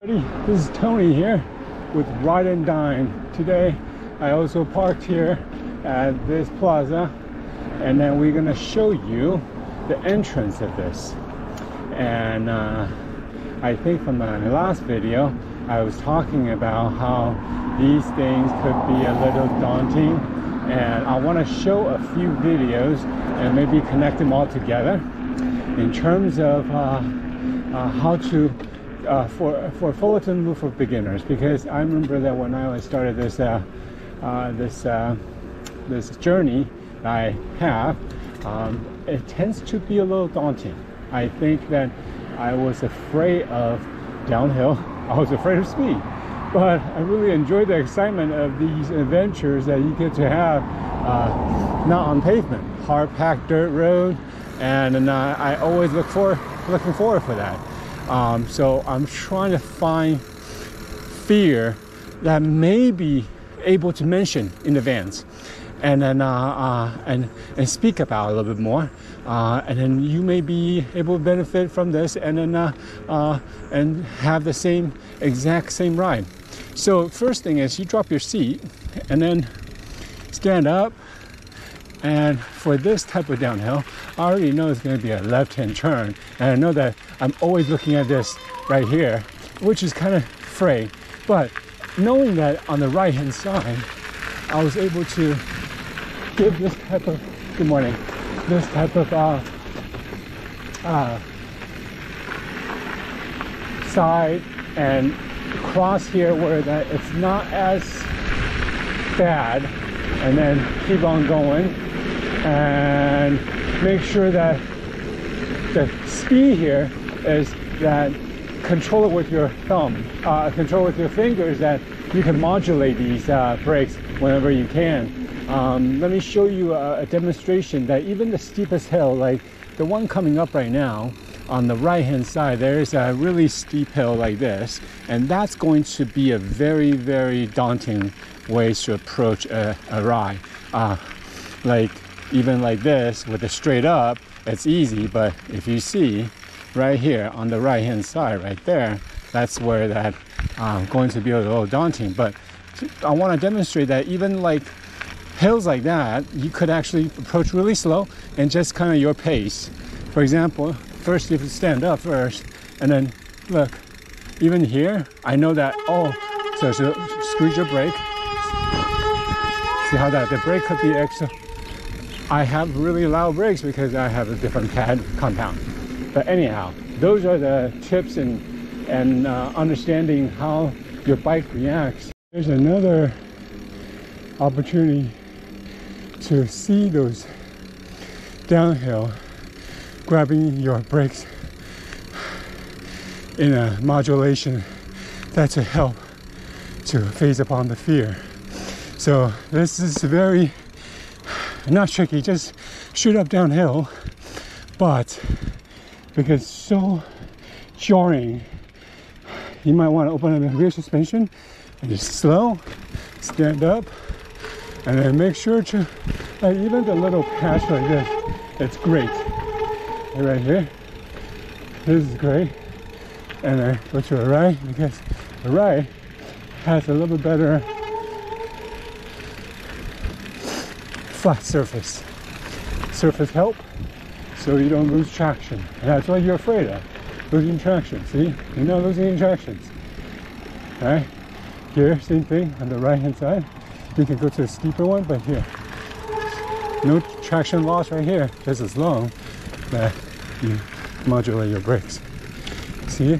This is Tony here with Ride and Dine. Today I also parked here at this plaza, and then we're gonna show you the entrance of this. And I think from my last video I was talking about how these things could be a little daunting, and I want to show a few videos and maybe connect them all together in terms of how to for Fullerton move for beginners. Because I remember that when I started this this journey I have, it tends to be a little daunting. I think that I was afraid of downhill. I was afraid of speed, but I really enjoyed the excitement of these adventures that you get to have not on pavement, hard packed dirt road, and I always looking forward for that. So I'm trying to find fear that may be able to mention in advance, and then and speak about a little bit more, and then you may be able to benefit from this, and then and have the exact same ride. So first thing is you drop your seat and then stand up. And for this type of downhill, I already know it's going to be a left-hand turn, and I know that I'm always looking at this right here, which is kind of frayed. But knowing that on the right-hand side, I was able to give this type of side and cross here where that it's not as bad, and then keep on going and make sure that the speed here is that control it with your thumb, control with your fingers, that you can modulate these brakes whenever you can. Let me show you a demonstration that even the steepest hill, like the one coming up right now on the right hand side, there is a really steep hill like this, and that's going to be a very, very daunting way to approach a ride. Like even like this with a straight up, it's easy, but if you see right here on the right hand side right there, that's where that going to be a little daunting. But I want to demonstrate that even like hills like that, you could actually approach really slow and just kind of your pace. For example, first you have to stand up first, and then look, even here I know that, so squeeze your brake. See how that the brake could be extra. I have really loud brakes because I have a different pad compound. But anyhow, those are the tips and understanding how your bike reacts. There's another opportunity to see those downhill, grabbing your brakes in a modulation that's a help to face upon the fear. So this is very not tricky, just shoot up downhill, but because it's so jarring, you might want to open up the rear suspension and just slow, stand up, and then make sure to, like even the little patch like this, it's great. Right here, this is great. And then go to the right, because the right has a little bit better flat surface help, so you don't lose traction. And that's what you're afraid of, losing traction. See, you're not losing any traction. Right here, same thing on the right hand side. You can go to a steeper one, but here, no traction loss right here. This is long that you modulate your brakes. See,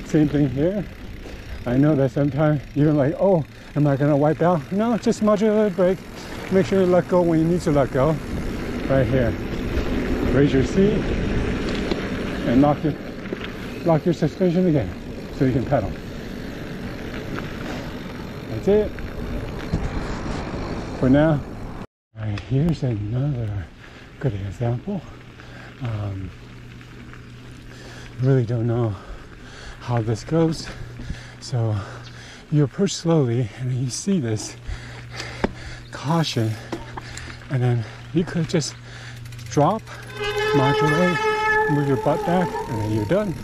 same thing here. I know that sometimes you're like, oh, am I gonna wipe out? No, just modulate the brake. Make sure you let go when you need to let go. Right here. Raise your seat and lock your suspension again so you can pedal. That's it for now. All right, here's another good example. Really don't know how this goes. So you approach slowly and you see this caution, and then you could just drop, modulate, move your butt back, and then you're done.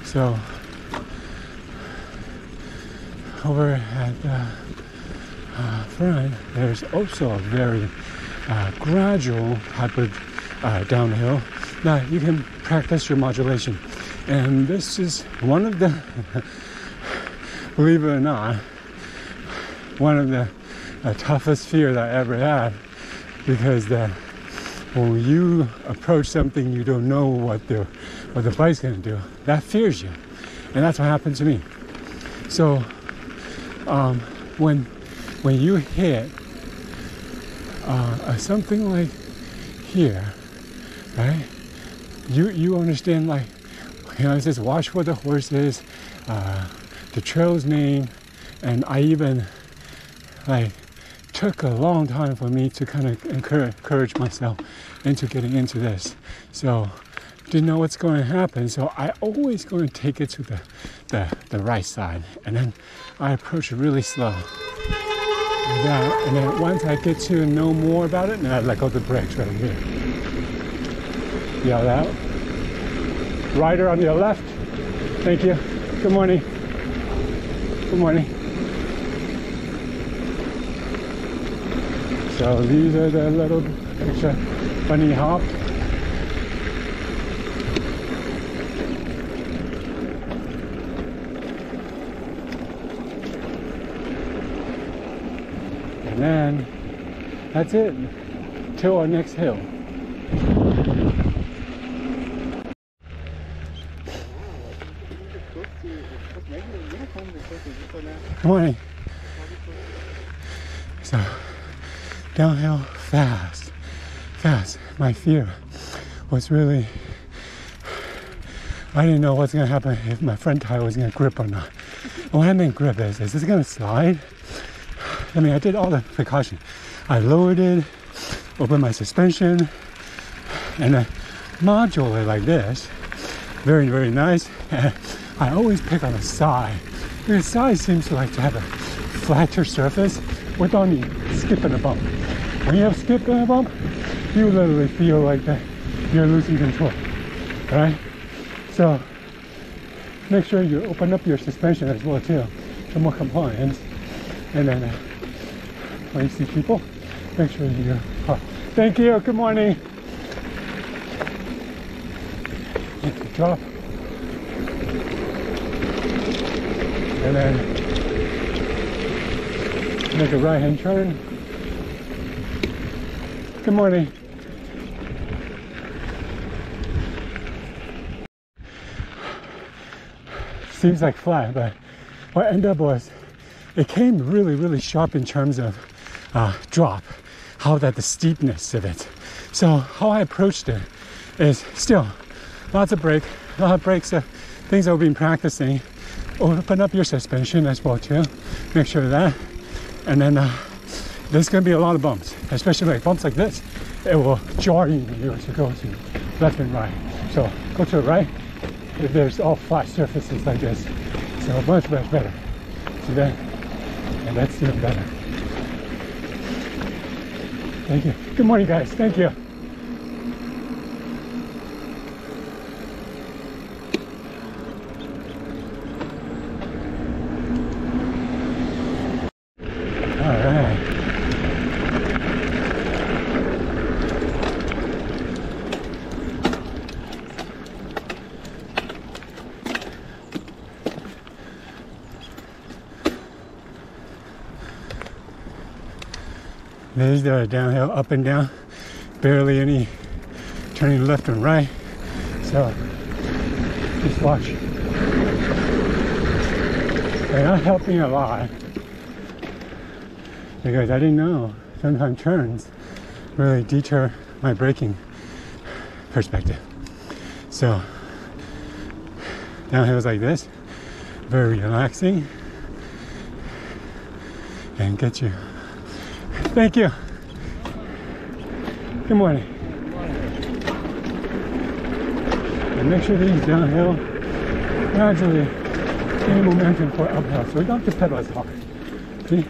So over at the front, there's also a very gradual type of downhill. Now you can practice your modulation, and this is one of the believe it or not, one of the toughest fear that I ever had, because when you approach something you don't know what the bike's gonna do, that fears you, and that's what happened to me. So when you hit something like here, right? You understand, like, it says watch for the horses, the trail's name, and I even like took a long time for me to kind of encourage myself into getting into this. So didn't know what's going to happen, so I always going to take it to the right side, and then I approach it really slow. And then once I get to know more about it, then I let go of the brakes right here. Yell out. Rider on your left. Thank you. Good morning. Good morning. So these are the little extra bunny hop. And then that's it till our next hill. Good morning. So downhill fast. My fear was really, I didn't know what's gonna happen, if my front tire was gonna grip or not. And what I mean grip is this gonna slide? I mean, I did all the precaution. I lowered it, opened my suspension, and I modulate like this. Very, very nice. And I always pick on the side. The side seems to like to have a flatter surface without me skipping a bump. When you have skipping a bump, you literally feel like that you're losing control, right? So make sure you open up your suspension as well too, for more compliance. And then when you see people, make sure you thank you, good morning. Good drop. And then make a right hand turn. Good morning. Seems like flat, but what ended up was it came really, really sharp in terms of drop, how that the steepness of it. So how I approached it is still lots of brakes, things I've been practicing. Open up your suspension as well too. Make sure of that. And then there's going to be a lot of bumps, especially like bumps like this. It will jar you to go to left and right. So go to the right if there's all flat surfaces like this. So much better. See that? And that's even better. Thank you. Good morning, guys. Thank you. There's the downhill, up and down, barely any turning left and right. So just watch. They're not helping a lot because I didn't know sometimes turns really deter my braking perspective. So downhills like this, very relaxing and get you. Thank you. Good morning. Good morning. And make sure these downhill gradually gain momentum for uphill, so we don't have to pedal as hard. See?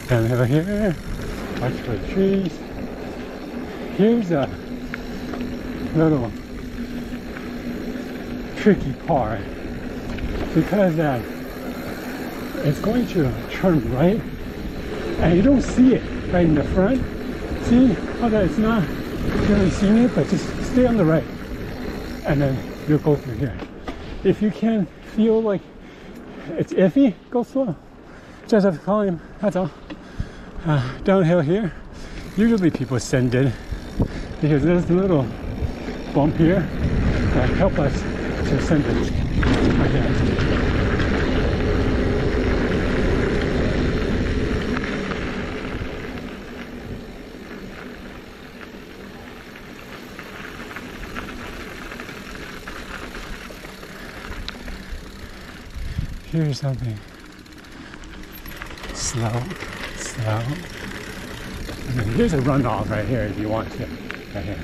Downhill here, watch for the trees. Here's a little tricky part because it's going to turn right and you don't see it right in the front. See how that it's not really seeing it, but just stay on the right and then you'll go through here. If you can feel like it's iffy, go slow. Just have to climb, that's all. Downhill here, usually people send it because there's a little bump here that help us to send it. Okay. Here's something slow. And then here's a runoff right here if you want to. Right here.